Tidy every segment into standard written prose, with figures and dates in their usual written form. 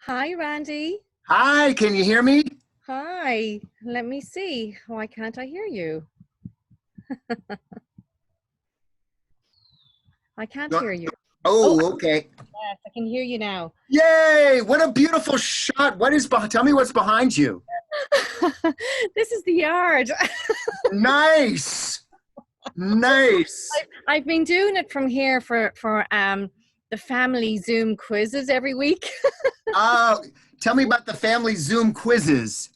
Hi, Randy. Hi, can you hear me? Hi. Let me see. Why can't I hear you? I can't No- hear you. Oh, Oh, okay. yes, I can hear you now. Yay! What a beautiful shot. What is behind? Tell me what's behind you. This is the yard. Nice. Nice. I've been doing it from here for the family Zoom quizzes every week. Uh, Tell me about the family Zoom quizzes.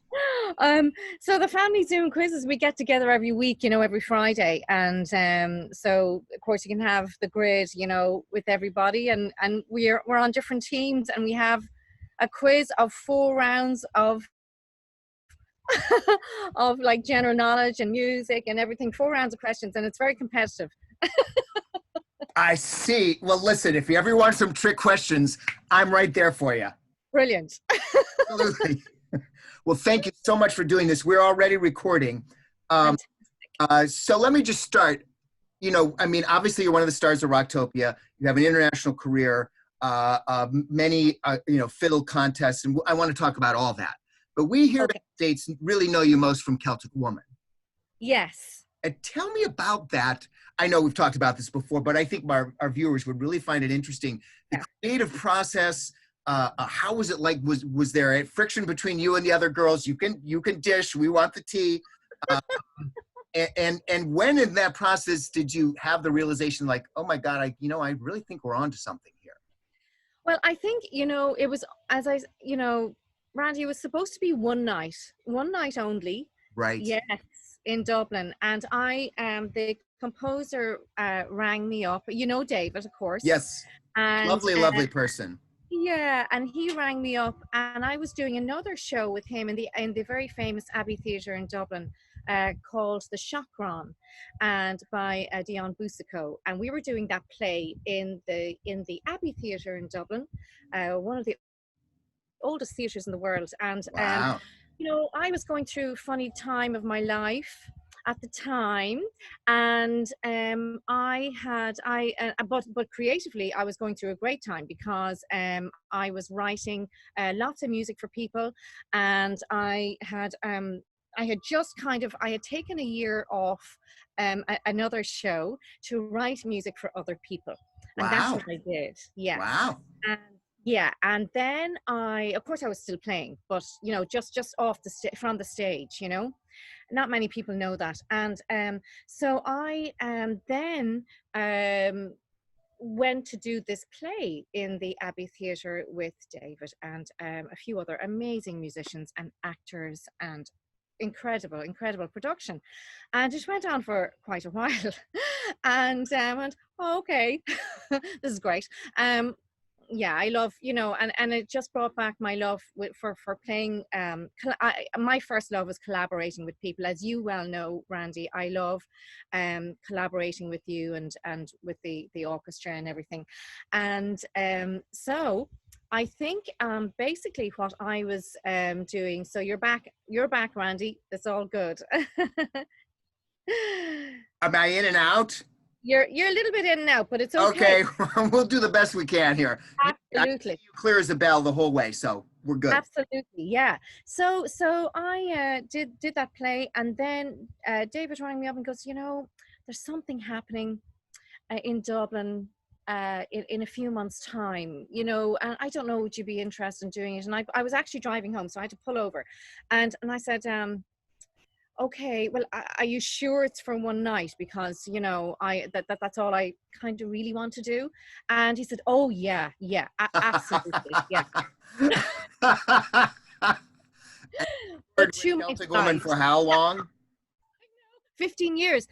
Um, so the family Zoom quizzes, we get together every week, every Friday. And so of course you can have the grid, with everybody and we're on different teams and we have a quiz of 4 rounds of of like general knowledge and music and everything, 4 rounds of questions, and it's very competitive. I see. Well, listen, if you ever want some trick questions, I'm right there for you. Brilliant. Absolutely. Well, thank you so much for doing this. We're already recording. So let me just start. Obviously you're one of the stars of Rocktopia. You have an international career, many, fiddle contests, and I want to talk about all that. But we here in the States really know you most from Celtic Woman. Yes. Tell me about that. I know we've talked about this before, but I think our viewers would really find it interesting. The creative process, how was it like? Was there a friction between you and the other girls? You can dish. We want the tea. And when in that process did you have the realization, like, oh my God, I really think we're onto something here? Well, I think, it was, Randy, it was supposed to be one night only. Right. Yes, in Dublin. And the composer rang me up, David, of course. Yes. And Lovely person. yeah, and he rang me up, and I was doing another show with him in the very famous Abbey Theatre in Dublin, called The Chakran, and by Dion Boucicault, and we were doing that play in the Abbey Theatre in Dublin, one of the oldest theatres in the world, and Wow. I was going through a funny time of my life at the time, and but creatively I was going through a great time because I was writing lots of music for people, and I had just I had taken a year off another show to write music for other people, and that's Wow. what I did. Yeah. Wow. And yeah, and then of course I was still playing, but just off from the stage, not many people know that. And so I then went to do this play in the Abbey Theatre with David and a few other amazing musicians and actors, and incredible production, and it went on for quite a while. And I went, oh, okay. This is great. Yeah, I love, and it just brought back my love for playing. My first love was collaborating with people, as you well know, Randy. I love collaborating with you and with the orchestra and everything. And so I think basically what I was doing. So you're back, Randy. It's all good. Am I in and out? You're a little bit in and out, but it's okay. Okay, we'll do the best we can here. Absolutely. You clear as a bell the whole way, so we're good. Absolutely, yeah. So I did that play, and then David rang me up and goes, there's something happening in Dublin in a few months' time, and I don't know, would you be interested in doing it? And I was actually driving home, so I had to pull over, and I said, okay, well, are you sure it's for one night? Because that's all I kind of really want to do. And he said, oh yeah, absolutely, yeah. Worked with Celtic Woman for how long? 15 years.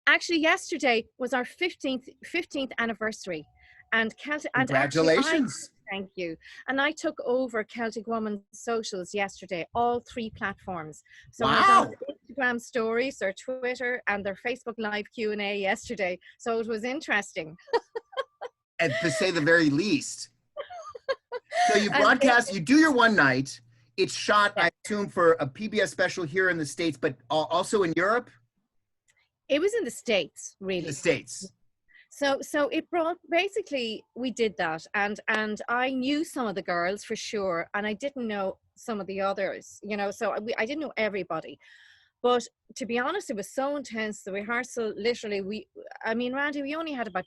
Actually, yesterday was our 15th anniversary, and Congratulations. Thank you. And I took over Celtic Woman socials yesterday, all 3 platforms. So wow. I was on their Instagram stories, their Twitter, and their Facebook Live Q&A yesterday. So it was interesting. And to say the very least. So you broadcast, you do your one night. It's shot, I assume, for a PBS special here in the States, but also in Europe? It was in the States, really. The States. So it brought, basically we did that, and I knew some of the girls for sure, and I didn't know some of the others, you know, so I didn't know everybody. But to be honest, it was so intense. The rehearsal, literally, I mean, Randy, we only had about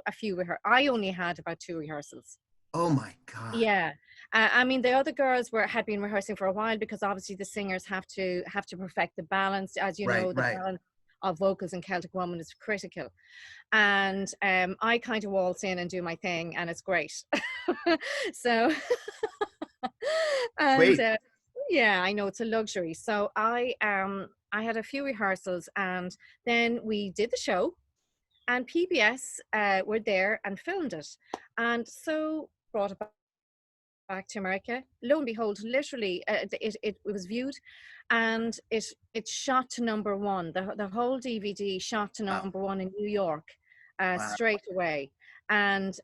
a few I only had about 2 rehearsals. Oh my God. Yeah. I mean, the other girls had been rehearsing for a while, because obviously the singers have to perfect the balance. As you Right, know, the right. balance of vocals in Celtic Woman is critical. And I kind of waltz in and do my thing, and it's great. So, and Wait. yeah, I know, it's a luxury. So I had a few rehearsals, and then we did the show, and PBS were there and filmed it, and so brought it back to America. Lo and behold, literally, it was viewed, and it shot to #1. The whole DVD shot to Wow. #1 in New York, Wow. straight away. And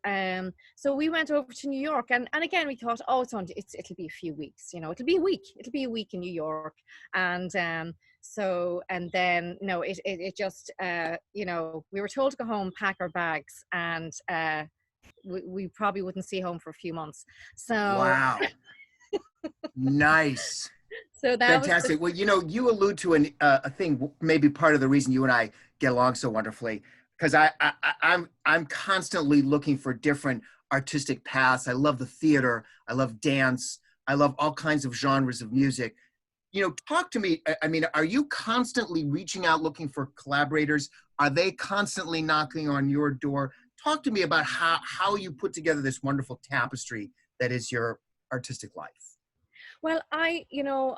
so we went over to New York, and again we thought, oh, it'll be a few weeks, you know, it'll be a week in New York. And so, and then no, it just you know, we were told to go home, pack our bags, and we probably wouldn't see home for a few months. So, Wow. Nice. so that was Fantastic. Well, you know, you allude to a thing, maybe part of the reason you and I get along so wonderfully, because I'm constantly looking for different artistic paths. I love the theater. I love dance. I love all kinds of genres of music. You know, talk to me. I mean, are you constantly reaching out looking for collaborators? Are they constantly knocking on your door? Talk to me about how you put together this wonderful tapestry that is your artistic life. well, you know,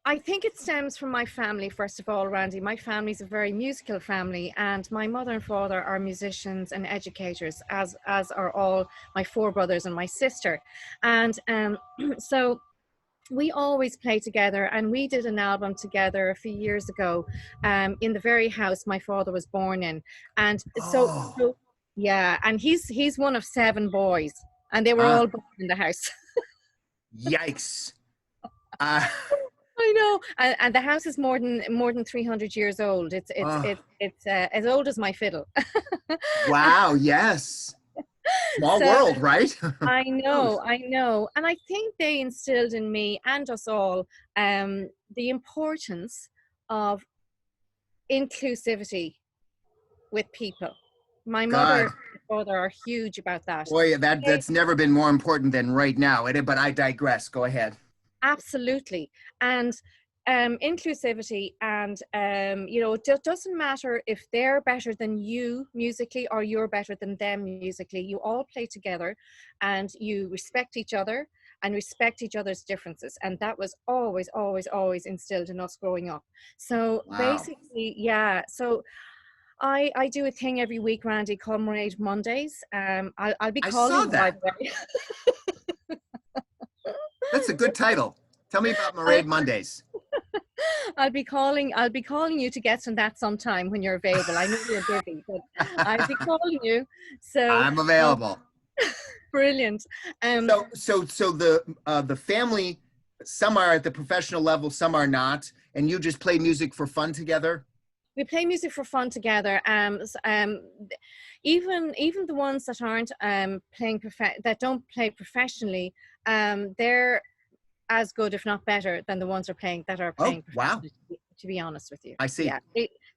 I think it stems from my family, first of all, Randy. My family's a very musical family, and my mother and father are musicians and educators, as are all my 4 brothers and my sister. And so we always play together, and we did an album together a few years ago, in the very house my father was born in. And Oh, yeah, and he's one of 7 boys, and they were ah, all born in the house. yikes. Uh, I know, and the house is more than 300 years old. oh, It's as old as my fiddle. wow, yes. Small So world, right? I know, and I think they instilled in me and us all the importance of inclusivity with people. My mother God, and father are huge about that. boy, They, that's never been more important than right now. But I digress. Go ahead. absolutely. And inclusivity, and you know, it just doesn't matter if they're better than you musically or you're better than them musically. You all play together, and you respect each other and respect each other's differences, and that was always, always, always instilled in us growing up. So Wow. basically, yeah, so I do a thing every week, Randy, called Mairead Mondays. I'll be I calling saw you, by that. the way. That's a good title. Tell me about I, Mairead Mondays. I'll be calling you to get on that sometime when you're available. I know you're busy, but I'll be calling you. So I'm uh, available. brilliant. Um, So the family, some are at the professional level, some are not, and you just play music for fun together. we play music for fun together. Even the ones that aren't that don't play professionally, they're as good, if not better, than the ones that are Oh, playing wow. professionally. To be honest with you, I see. yeah,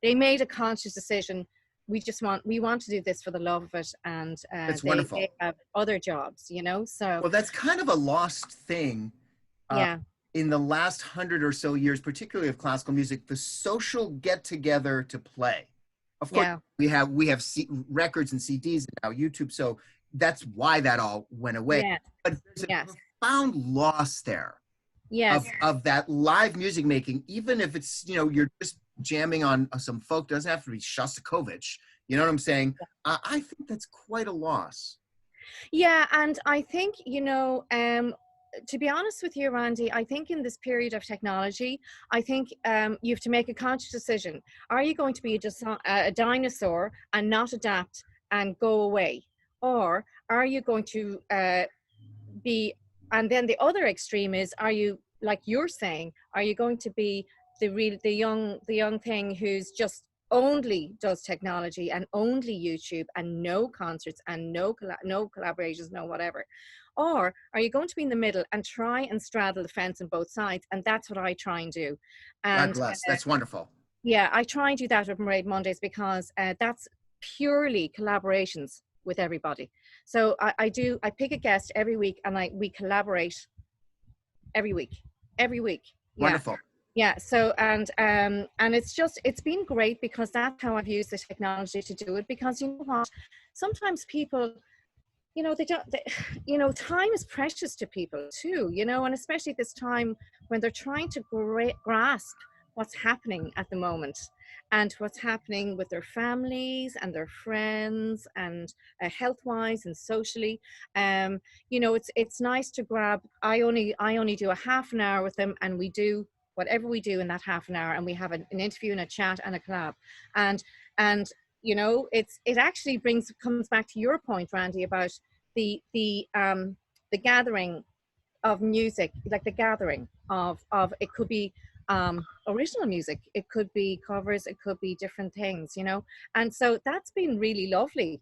they made a conscious decision. We want to do this for the love of it, and That's they wonderful. have other jobs, you know. So Well, that's kind of a lost thing uh, yeah, in the last 100 or so years, particularly of classical music, the social get together to play. Of course, yeah, records and CDs and now YouTube, so that's why that all went away. yeah, But there's a yes, profound loss there yes, of that live music making, even if it's, you know, you're just jamming on some folk, doesn't have to be Shostakovich. You know what I'm saying? I think that's quite a loss. yeah. And I think, you know, to be honest with you, Randy, I think in this period of technology, I think you have to make a conscious decision. Are you going to be a dinosaur and not adapt and go away? Or are you going to be, and then the other extreme is, are you, like you're saying, are you going to be the young thing who's just only does technology and only YouTube and no concerts and no collaborations, no whatever? Or are you going to be in the middle and try and straddle the fence on both sides? And that's what I try and do. God And bless. That's wonderful. yeah, I try and do that with Mairead Mondays, because that's purely collaborations with everybody. So I pick a guest every week, and we collaborate every week. Yeah. Wonderful. Yeah. So, and it's been great, because that's how I've used the technology to do it. Because you know what, sometimes people, time is precious to people too, and especially this time when they're trying to grasp what's happening at the moment, and what's happening with their families and their friends, and health-wise and socially. It's nice to grab. I only do a half an hour with them, and we do whatever we do in that half an hour, and we have an interview and a chat and a collab, and it actually comes back to your point, Randy, about the gathering of music, like the gathering of it could be original music, it could be covers, it could be different things, and so that's been really lovely.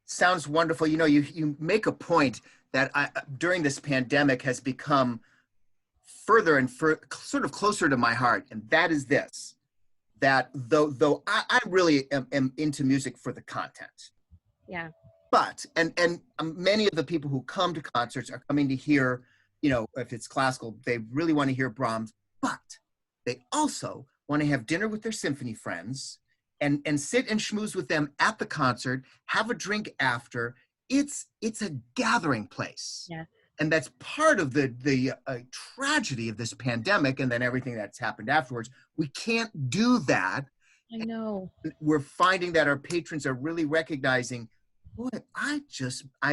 Sounds wonderful. You make a point that during this pandemic has become further and sort of closer to my heart, and that is this: that though I really am into music for the content. Yeah. But and many of the people who come to concerts are coming to hear, if it's classical, they really want to hear Brahms, but they also want to have dinner with their symphony friends and sit and schmooze with them at the concert, have a drink after. It's a gathering place. Yeah. And that's part of the tragedy of this pandemic, and then everything that's happened afterwards. We can't do that. I know. And we're finding that our patrons are really recognizing, boy, I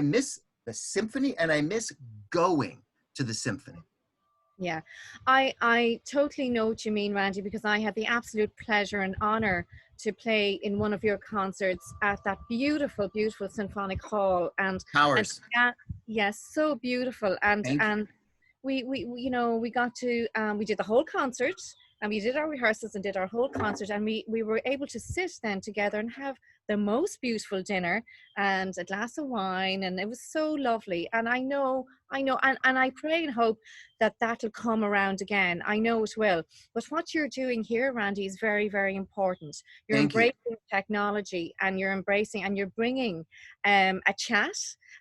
miss the symphony, and I miss going to the symphony. Yeah, I totally know what you mean, Randy, because I had the absolute pleasure and honor to play in one of your concerts at that beautiful, beautiful symphonic hall, and Powers. yes, so beautiful, and we got to we did the whole concert, and we did our rehearsals and did our whole concert, and we were able to sit then together and have the most beautiful dinner and a glass of wine, and it was so lovely. And I know, and I pray and hope that that'll come around again. I know it will. But what you're doing here, Randy, is very, very important. You're embracing technology, and you're bringing a chat,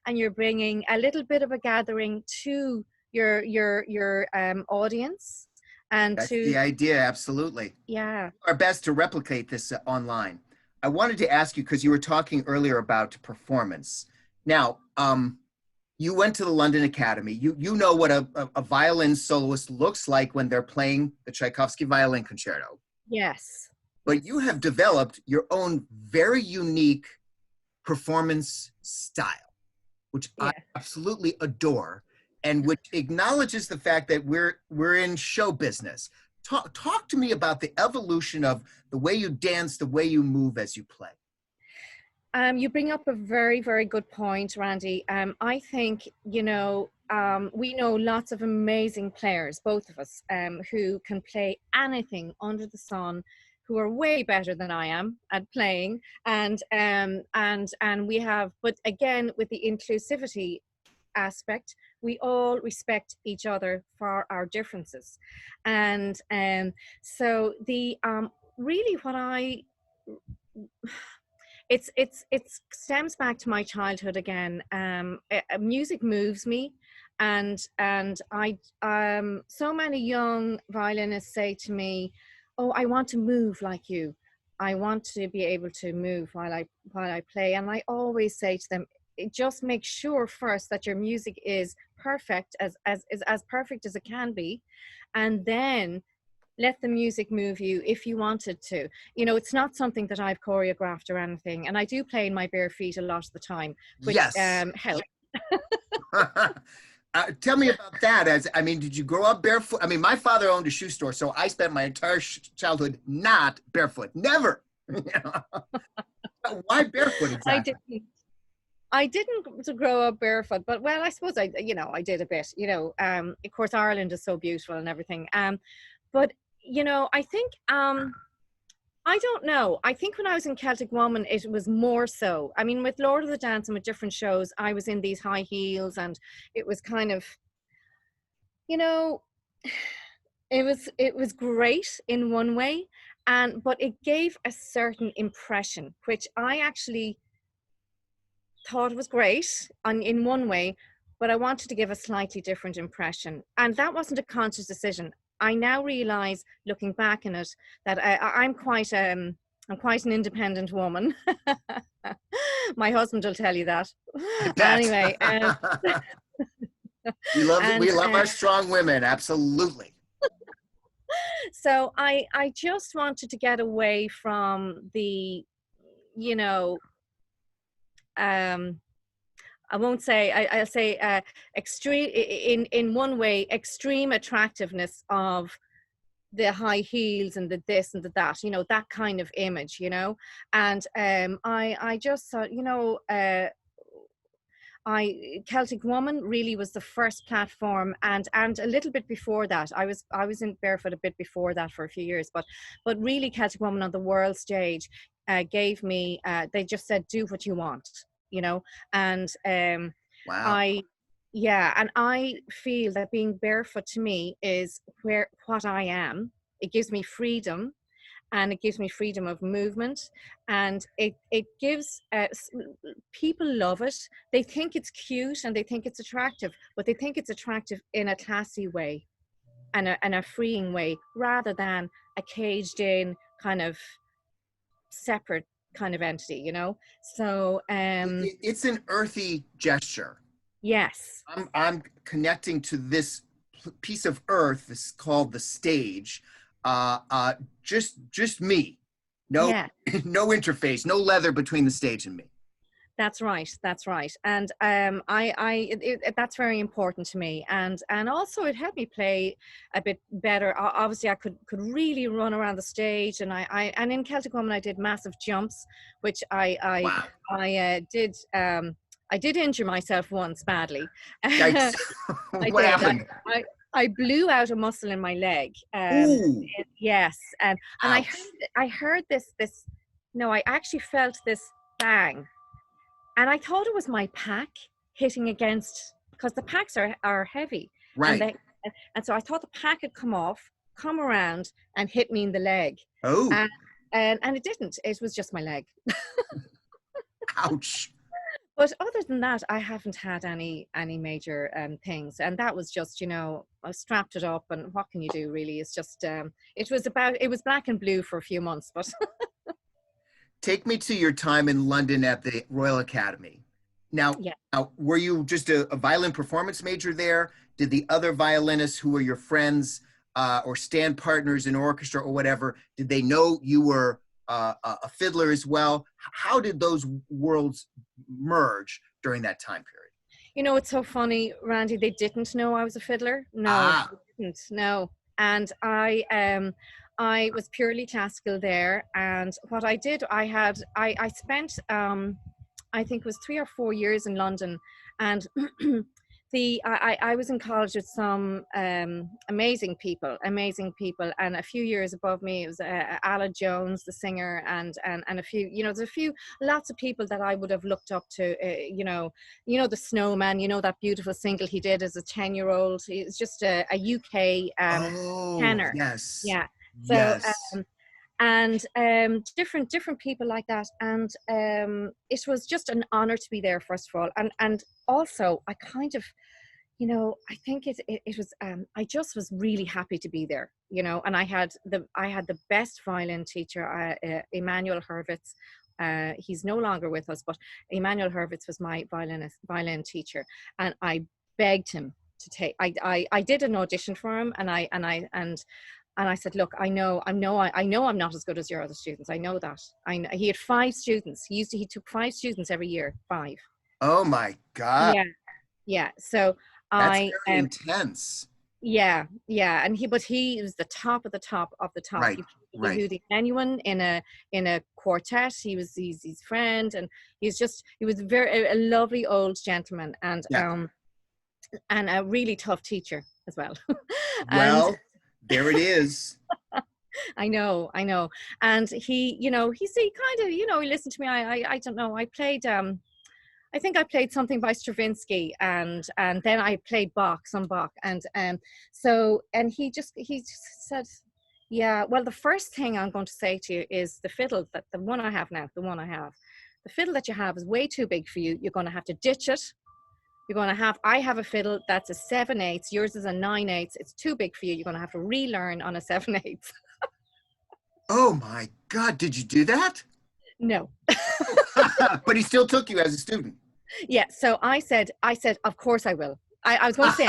and you're bringing a little bit of a gathering to your audience. And that's the idea, absolutely. Yeah. Our best to replicate this online. I wanted to ask you, because you were talking earlier about performance. Now, you went to the London Academy. You know what a violin soloist looks like when they're playing the Tchaikovsky Violin Concerto. Yes. But you have developed your own very unique performance style, which I absolutely adore, and which acknowledges the fact that we're in show business. Talk to me about the evolution of the way you dance, the way you move as you play. You bring up a very, very good point, Randy. I think, we know lots of amazing players, both of us, who can play anything under the sun, who are way better than I am at playing. And we have, but again, with the inclusivity aspect, we all respect each other for our differences. And so the really what it stems back to my childhood again. Music moves me, and I so many young violinists say to me, "Oh, I want to move like you. I want to be able to move while I play." And I always say to them, just make sure first that your music is perfect, as perfect as it can be, and then let the music move you if you wanted to. It's not something that I've choreographed or anything, and I do play in my bare feet a lot of the time, which helps. Tell me about that. Did you grow up barefoot? My father owned a shoe store, so I spent my entire childhood not barefoot. Never. Why barefoot exactly? I didn't grow up barefoot, but I suppose I did a bit. Of course, Ireland is so beautiful and everything. But I think I don't know. I think when I was in Celtic Woman, it was more so. I mean, with Lord of the Dance and with different shows, I was in these high heels, and it was kind of, you know, it was great in one way, and but it gave a certain impression, which I actually thought was great in one way, but I wanted to give a slightly different impression. And that wasn't a conscious decision. I now realize, looking back in it, that I'm quite an independent woman. My husband will tell you that. I bet. Anyway, and We love our strong women. Absolutely. so I just wanted to get away from the, you know, um, I won't say, I'll say extreme, in one way, extreme attractiveness of the high heels and the this and the that, you know, that kind of image, you know. And I just thought, you know, Celtic Woman really was the first platform, and a little bit before that, I was in barefoot a bit before that for a few years, but really Celtic Woman on the world stage gave me. They just said, do what you want, you know, and Wow. I. Yeah, and I feel that being barefoot to me is what I am. It gives me freedom, and it gives me freedom of movement, and it gives people love it. They think it's cute and they think it's attractive, but they think it's attractive in a classy way, and a freeing way, rather than a caged in kind of separate kind of entity, you know. So It's an earthy gesture. yes. I'm connecting to this piece of earth. This is called the stage. Just me. No, Yeah, no interface, no leather between the stage and me. that's right. That's right. And that's very important to me. And also it helped me play a bit better. Obviously, I could really run around the stage, and and in Celtic Woman I did massive jumps, which Wow. did. I did injure myself once badly. Yikes. I What did. happened? I I blew out a muscle in my leg. Ooh, Yes, and ouch. I heard this. No, I actually felt this bang, and I thought it was my pack hitting against, because the packs are heavy, and Right. they and so I thought the pack had come off, come around, and hit me in the leg, Oh, and and it didn't. It was just my leg. ouch. But other than that, I haven't had any major things, and that was just, you know, I strapped it up, and what can you do really? It's just it was black and blue for a few months, but Take me to your time in London at the Royal Academy. Now, yeah. were you just a violin performance major there? Did the other violinists who were your friends or stand partners in orchestra or whatever, did they know you were a fiddler as well? How did those worlds merge during that time period? You know, it's so funny, Randy. They didn't know I was a fiddler. No, Ah, they didn't. No, and I was purely classical there. And what I did, I spent I think it was 3 or 4 years in London, and I was in college with some amazing people, and a few years above me it was Ala Jones, the singer, and a few, you know, there's a few, lots of people that I would have looked up to, you know, the Snowman, you know, that beautiful single he did as a 10-year-old. It's just a UK oh, tenor, yes, yeah. So yes. and different people like that, and it was just an honor to be there, first of all, and also I kind of, you know, I think it was I just was really happy to be there, you know. And I had the best violin teacher, Emmanuel Hurwitz. He's no longer with us, but Emmanuel Hurwitz was my violin teacher, and I begged him to take. I did an audition for him, and I said, look, I know I'm not as good as your other students. I know that. He had 5 students. He took 5 students every year, 5. Oh my God, Yeah, yeah. So that's I very intense. yeah, yeah. But he was the top of the top of the top. Right, He right. would do anyone in a quartet. He's his friend, and he was very a lovely old gentleman, Yeah. and a really tough teacher as well. And Well, there it is. I know, I know. And he, you know, he kind of, you know, he listened to me. I don't know. I played, I think I played something by Stravinsky, and then I played Bach, some Bach, and so, and he just said, yeah, well, the first thing I'm going to say to you is the fiddle, that the one I have now, the one I have, the fiddle that you have is way too big for you. You're going to have to ditch it. You're going to have, I have a fiddle that's a 7/8, yours is a 9/8. It's too big for you. You're going to have to relearn on a 7/8. Oh my God, did you do that? No. But he still took you as a student. Yeah. So I said, of course I will. I was going to say,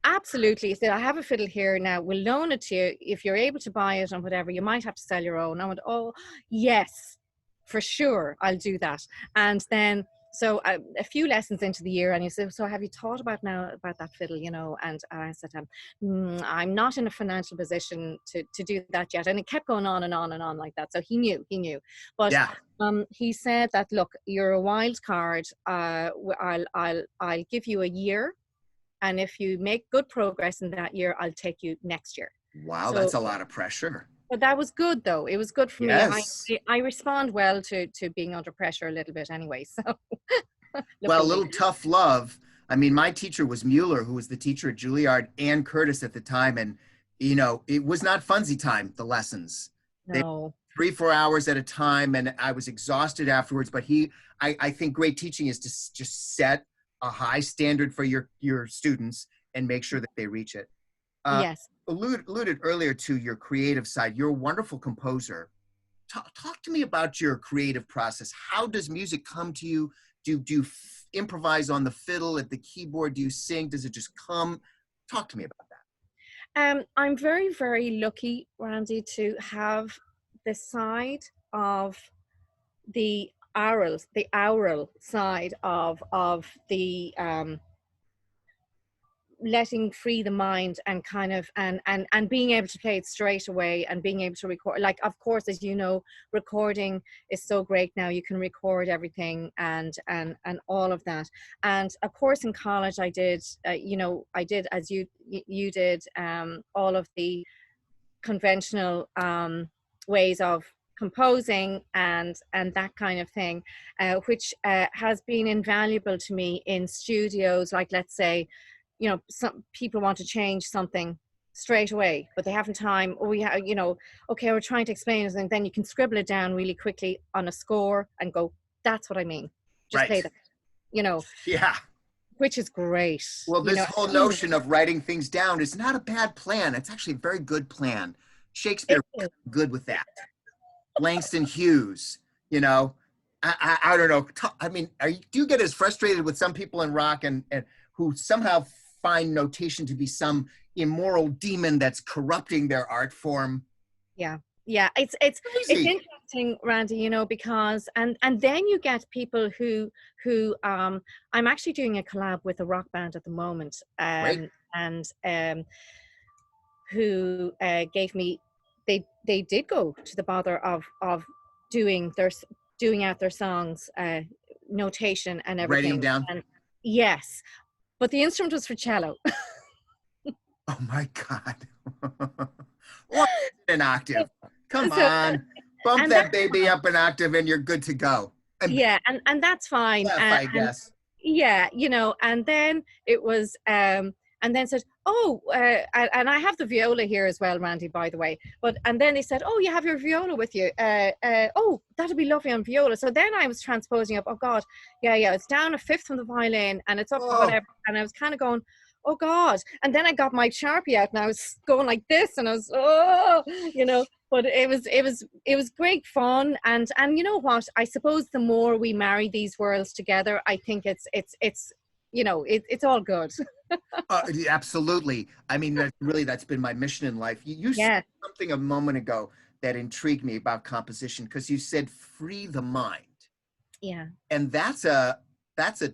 absolutely. He said, I have a fiddle here now. We'll loan it to you. If you're able to buy it and whatever, you might have to sell your own. I went, oh, yes, for sure. I'll do that. And then, so a few lessons into the year, and he said, so have you thought about that fiddle, you know? And I said, I'm not in a financial position to do that yet. And it kept going on and on and on like that. So he knew. But Yeah. he said that, look, you're a wild card. I'll give you a year. And if you make good progress in that year, I'll take you next year. Wow, So, that's a lot of pressure. but that was good, though. It was good for Yes. me. I respond well to being under pressure a little bit anyway. So, Well, a little tough love. I mean, my teacher was Mueller, who was the teacher at Juilliard, and Curtis at the time. And, you know, it was not funsy time, the lessons. No. 3-4 hours at a time, and I was exhausted afterwards. But I think great teaching is to just set a high standard for your students and make sure that they reach it. Yes. Alluded earlier to your creative side. You're a wonderful composer. Talk to me about your creative process. How does music come to you? Do you improvise on the fiddle, at the keyboard? Do you sing? Does it just come? Talk to me about that. I'm very, very lucky, Randy, to have the side of the aural side of the letting free the mind, and kind of and being able to play it straight away, and being able to record. Like, of course, as you know, recording is so great now. You can record everything and all of that. And of course, in college, I did I did, as you did, all of the conventional ways of composing and that kind of thing, which has been invaluable to me in studios. Like, let's say, you know, some people want to change something straight away, but they haven't time, or okay, we're trying to explain it, and then you can scribble it down really quickly on a score and go, that's what I mean, just Right. play that, Yeah. which is great. Well, this whole notion of writing things down is not a bad plan. It's actually a very good plan. Shakespeare was good with that. Langston Hughes, I don't know. I mean, do you get as frustrated with some people in rock and who somehow find notation to be some immoral demon that's corrupting their art form? Yeah. It's interesting, Randy, because and then you get people who I'm actually doing a collab with a rock band at the moment, and who gave me, they did go to the bother of doing out their songs, notation and everything. Writing down. And yes, but the instrument was for cello. Oh my God. What an octave. Come on. Bump that baby up an octave and you're good to go. And that's fine. I guess. And then it was and then said, and I have the viola here as well, Randy, by the way. And then they said, oh, you have your viola with you. Oh, that'd be lovely on viola. So then I was transposing up. Oh God, yeah, it's down a fifth from the violin, and it's up to whatever. And I was kind of going, oh God. And then I got my Sharpie out, and I was going like this, and I was, But it was great fun, and you know what? I suppose the more we marry these worlds together, I think it's all good. Absolutely. I mean, that's been my mission in life. You said something a moment ago that intrigued me about composition, because you said free the mind. Yeah. And that's a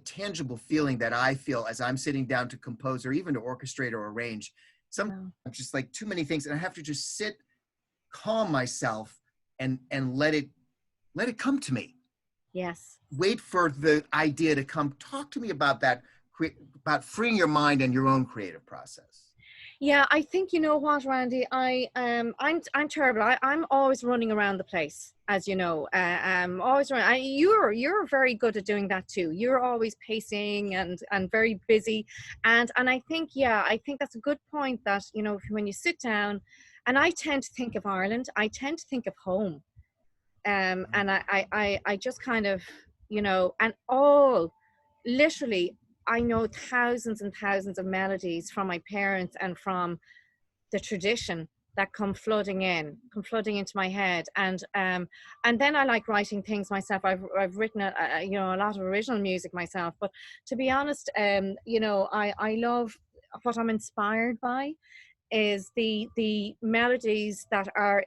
tangible feeling that I feel as I'm sitting down to compose, or even to orchestrate or arrange. Sometimes just like too many things, and I have to just sit, calm myself, and let it come to me. Yes. Wait for the idea to come. Talk to me about that, about freeing your mind and your own creative process. Yeah, I think you know what, Randy. I'm terrible. I'm always running around the place, as you know. Always running. You're very good at doing that too. You're always pacing and very busy, and I think, yeah, I think that's a good point. That, you know, when you sit down, and I tend to think of Ireland. I tend to think of home. And I just kind of, you know, and all, literally, I know thousands and thousands of melodies from my parents and from the tradition that come flooding into my head. And then I like writing things myself. I've written you know, a lot of original music myself, but to be honest, you know, I love, what I'm inspired by is the melodies that are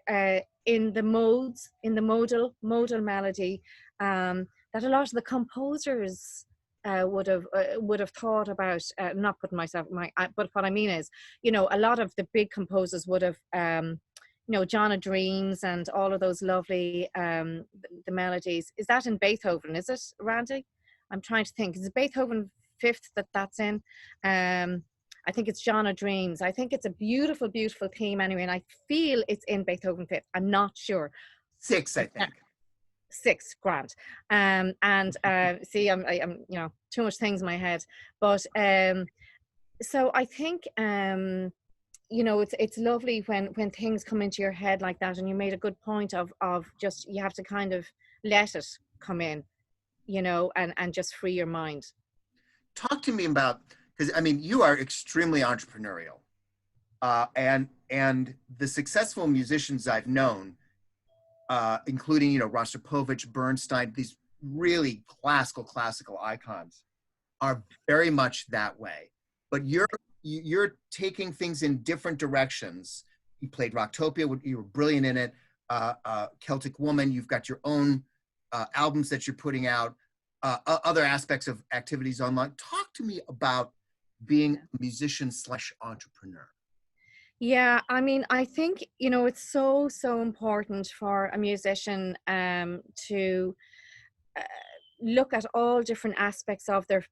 in the modes, in the modal melody, that a lot of the composers would have thought about. Not putting myself but what I mean is, you know, a lot of the big composers would have, you know, John of Dreams and all of those lovely the melodies. Is that in Beethoven? Is it, Randy? I'm trying to think. Is it Beethoven fifth that's in? I think it's John of Dreams. I think it's a beautiful, beautiful theme anyway, and I feel it's in Beethoven fifth. I'm not sure. Six, I think. Six, grand. And see, I'm you know, too much things in my head, but so I think, you know, it's lovely when things come into your head like that, and you made a good point of just, you have to kind of let it come in, you know, and just free your mind. Talk to me about, because I mean, you are extremely entrepreneurial, and the successful musicians I've known, including, you know, Rostropovich, Bernstein, these really classical icons, are very much that way. But you're taking things in different directions. You played Rocktopia, you were brilliant in it. Celtic Woman, you've got your own albums that you're putting out, other aspects of activities online. Talk to me about being a musician / entrepreneur. Yeah, I mean, I think, you know, it's so important for a musician to uh, look at all different aspects of their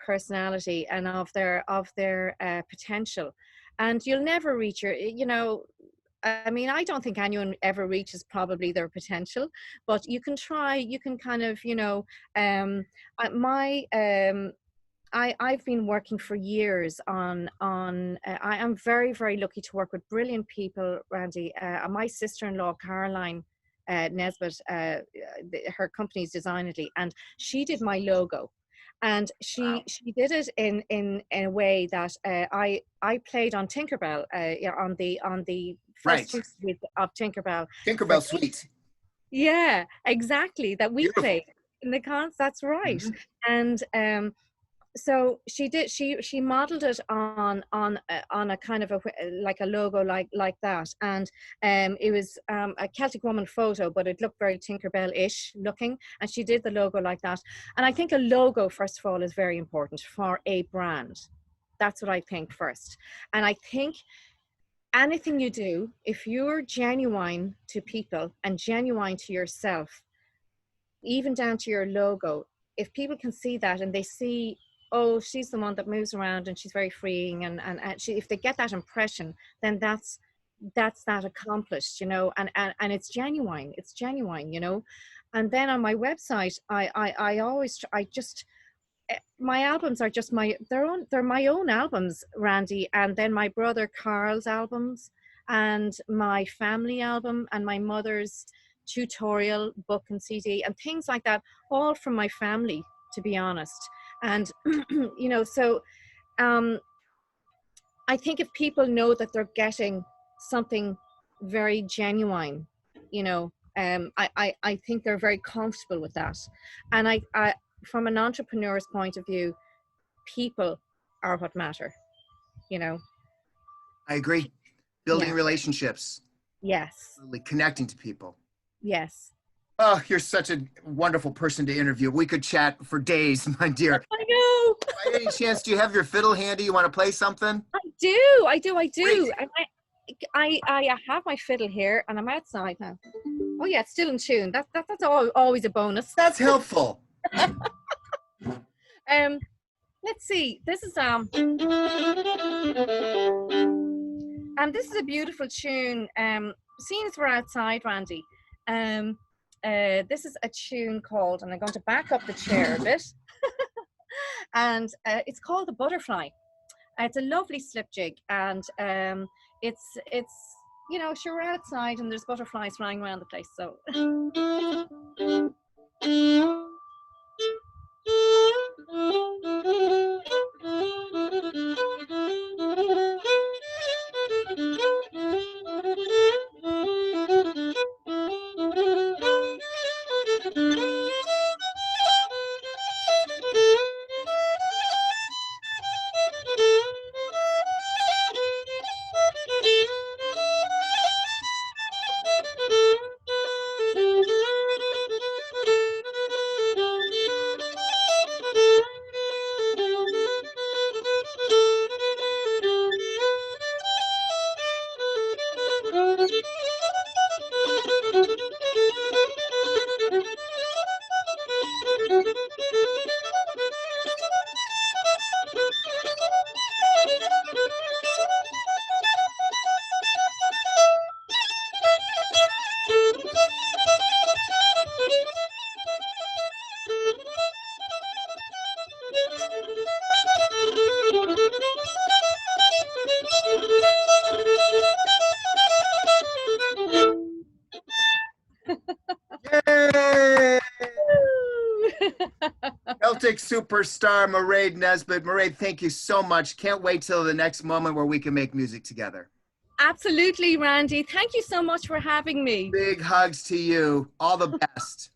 personality and of their potential. And you'll never reach your, you know, I mean, I don't think anyone ever reaches probably their potential, but you can try. You can kind of, you know, my I've been working for years on I am very lucky to work with brilliant people, Randy. My sister-in-law, Caroline Nesbitt, her company's Designedly, and she did my logo. And Wow. she did it in a way that I played on Tinkerbell, yeah, on the first Right. two series of Tinkerbell. For Tinkerbell Suite. yeah, exactly, that we Beautiful. played in the cons. That's right. Mhm. And so she did, she modeled it on a kind of a, like a logo like that. And it was a Celtic Woman photo, but it looked very Tinkerbell-ish looking, and she did the logo like that. And I think a logo, first of all, is very important for a brand. That's what I think first. And I think anything you do, if you're genuine to people and genuine to yourself, even down to your logo, if people can see that and they see, oh, she's the one that moves around and she's very freeing, and she, if they get that impression, then that's that accomplished, you know. And it's genuine, you know. And then on my website, I always, I just, my albums are just they're my own albums, Randy, and then my brother Carl's albums, and my family album, and my mother's tutorial book and CD and things like that, all from my family, to be honest. And you know, so um I think if people know that they're getting something very genuine, you know, I think they're very comfortable with that. And I from an entrepreneur's point of view, people are what matter, you know. I agree. Building Yeah. relationships, Yes. really connecting to people. Yes. Oh, you're such a wonderful person to interview. We could chat for days, my dear. I know. By any chance, do you have your fiddle handy? You want to play something? I Great. do. And I have my fiddle here, and I'm outside now. Oh yeah, it's still in tune. That's always a bonus. That's helpful. Let's see. This is And this is a beautiful tune. Seeing as we're outside, Randy, this is a tune called, and I'm going to back up the chair a bit, and it's called The Butterfly. It's a lovely slip jig, and it's you know, sure, we're outside and there's butterflies flying around the place, so. Yay! Celtic superstar Mairead Nesbitt. Mairead, thank you so much. Can't wait till the next moment where we can make music together. Absolutely, Randy. Thank you so much for having me. Big hugs to you. All the best.